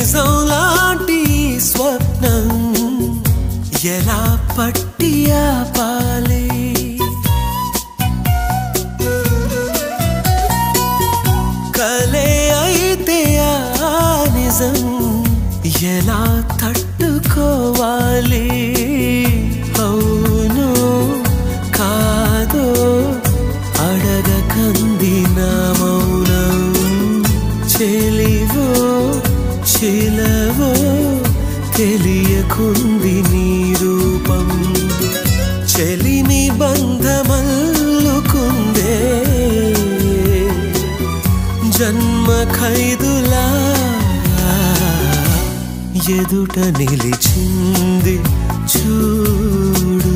నిజంలాంటి స్వప్నం ఎలా పట్టి ఆపాలి కలే అయితే ఆ నిజం ఎలా తట్టుకోవాలి అవును కాదో అడగకంది నా మౌనం చెలివో చిలవో తెలియకుంది నీ రూపం చెలిని బంధమల్లుకుందే జన్మ ఖైదులా ఎదుట నిలిచింది చూడు